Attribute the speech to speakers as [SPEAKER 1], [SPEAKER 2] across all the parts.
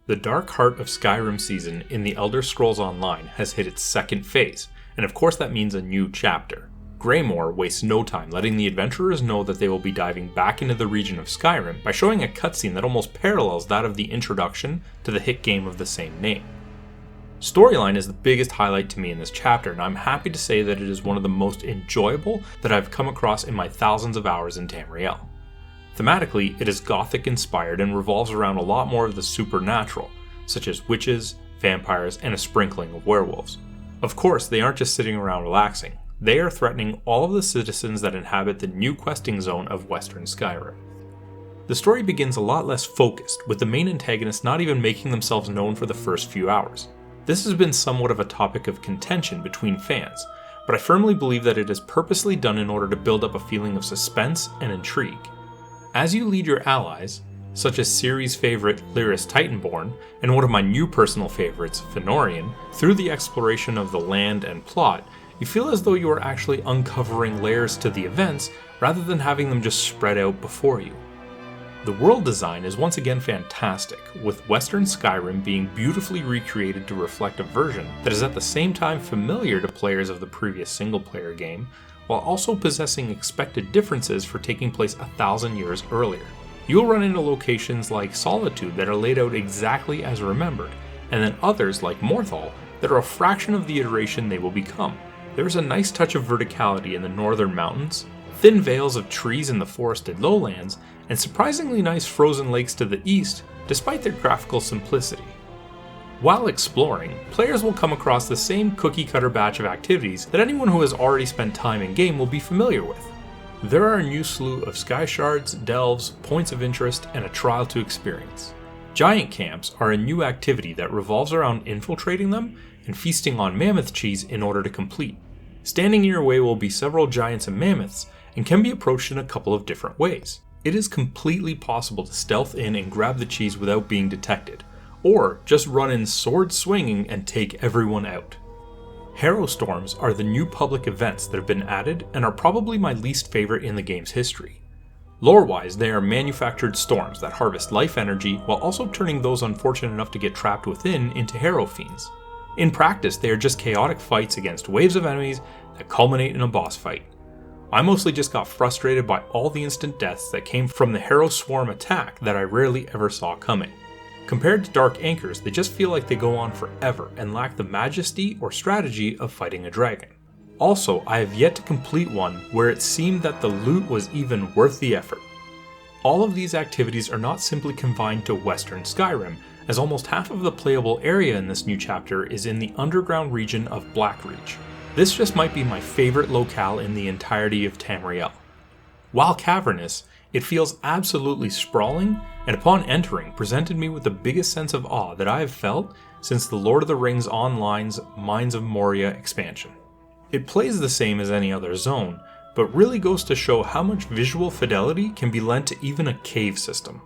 [SPEAKER 1] The dark heart of Skyrim season in the Elder Scrolls Online has hit its second phase, and of course that means a new chapter. Greymoor wastes no time letting the adventurers know that they will be diving back into the region of Skyrim by showing a cutscene that almost parallels that of the introduction to the hit game of the same name. Storyline is the biggest highlight to me in this chapter, and I'm happy to say that it is one of the most enjoyable that I've come across in my thousands of hours in Tamriel. Thematically, it is Gothic inspired and revolves around a lot more of the supernatural, such as witches, vampires, and a sprinkling of werewolves. Of course, they aren't just sitting around relaxing. They are threatening all of the citizens that inhabit the new questing zone of Western Skyrim. The story begins a lot less focused, with the main antagonists not even making themselves known for the first few hours. This has been somewhat of a topic of contention between fans, but I firmly believe that it is purposely done in order to build up a feeling of suspense and intrigue. As you lead your allies, such as series favorite Lyris Titanborn, and one of my new personal favorites, Fëanorian, through the exploration of the land and plot, you feel as though you are actually uncovering layers to the events rather than having them just spread out before you. The world design is once again fantastic, with Western Skyrim being beautifully recreated to reflect a version that is at the same time familiar to players of the previous single-player game, while also possessing expected differences for taking place 1,000 years earlier. You'll run into locations like Solitude that are laid out exactly as remembered, and then others like Morthal that are a fraction of the iteration they will become. There's a nice touch of verticality in the northern mountains, thin veils of trees in the forested lowlands, and surprisingly nice frozen lakes to the east, despite their graphical simplicity. While exploring, players will come across the same cookie-cutter batch of activities that anyone who has already spent time in-game will be familiar with. There are a new slew of sky shards, delves, points of interest, and a trial to experience. Giant camps are a new activity that revolves around infiltrating them and feasting on mammoth cheese in order to complete. Standing in your way will be several giants and mammoths, and can be approached in a couple of different ways. It is completely possible to stealth in and grab the cheese without being detected, or just run in sword swinging and take everyone out. Harrow Storms are the new public events that have been added and are probably my least favorite in the game's history. Lore-wise, they are manufactured storms that harvest life energy while also turning those unfortunate enough to get trapped within into Harrow Fiends. In practice, they are just chaotic fights against waves of enemies that culminate in a boss fight. I mostly just got frustrated by all the instant deaths that came from the Harrow Swarm attack that I rarely ever saw coming. Compared to Dark Anchors, they just feel like they go on forever and lack the majesty or strategy of fighting a dragon. Also, I have yet to complete one where it seemed that the loot was even worth the effort. All of these activities are not simply confined to Western Skyrim, as almost half of the playable area in this new chapter is in the underground region of Blackreach. This just might be my favorite locale in the entirety of Tamriel. While cavernous, it feels absolutely sprawling, and upon entering presented me with the biggest sense of awe that I have felt since the Lord of the Rings Online's Mines of Moria expansion. It plays the same as any other zone, but really goes to show how much visual fidelity can be lent to even a cave system.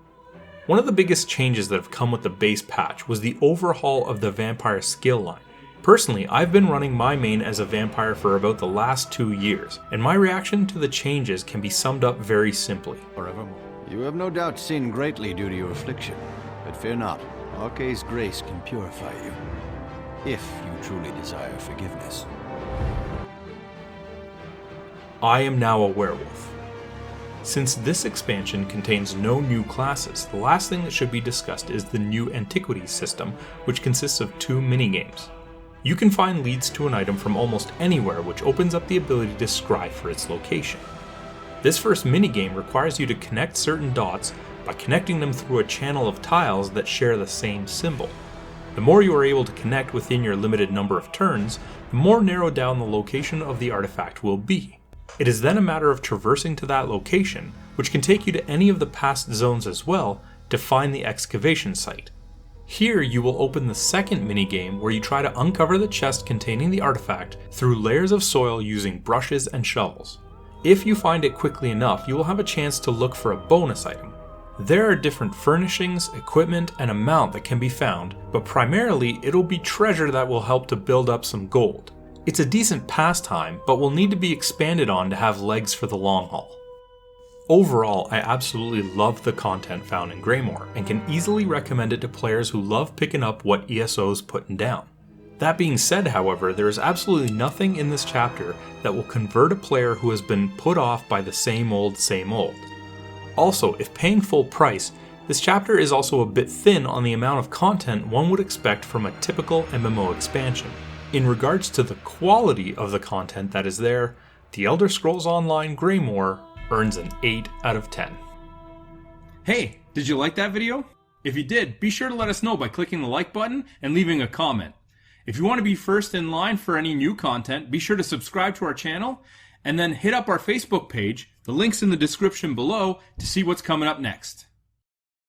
[SPEAKER 1] One of the biggest changes that have come with the base patch was the overhaul of the vampire skill line. Personally, I've been running my main as a vampire for about the last 2 years, and my reaction to the changes can be summed up very simply.
[SPEAKER 2] Forevermore. You have no doubt sinned greatly due to your affliction, but fear not, Arkay's grace can purify you, if you truly desire forgiveness.
[SPEAKER 1] I am now a werewolf. Since this expansion contains no new classes, the last thing that should be discussed is the new Antiquities system, which consists of 2 minigames. You can find leads to an item from almost anywhere, which opens up the ability to scry for its location. This first minigame requires you to connect certain dots by connecting them through a channel of tiles that share the same symbol. The more you are able to connect within your limited number of turns, the more narrowed down the location of the artifact will be. It is then a matter of traversing to that location, which can take you to any of the past zones as well, to find the Excavation Site. Here you will open the second minigame where you try to uncover the chest containing the artifact through layers of soil using brushes and shovels. If you find it quickly enough, you will have a chance to look for a bonus item. There are different furnishings, equipment, and amount that can be found, but primarily it'll be treasure that will help to build up some gold. It's a decent pastime, but will need to be expanded on to have legs for the long haul. Overall, I absolutely love the content found in Greymoor, and can easily recommend it to players who love picking up what ESO's putting down. That being said, however, there is absolutely nothing in this chapter that will convert a player who has been put off by the same old, same old. Also, if paying full price, this chapter is also a bit thin on the amount of content one would expect from a typical MMO expansion. In regards to the quality of the content that is there, The Elder Scrolls Online Greymoor earns an 8 out of 10.
[SPEAKER 3] Hey, did you like that video? If you did, be sure to let us know by clicking the like button and leaving a comment. If you want to be first in line for any new content, be sure to subscribe to our channel and then hit up our Facebook page. The link's in the description below to see what's coming up next.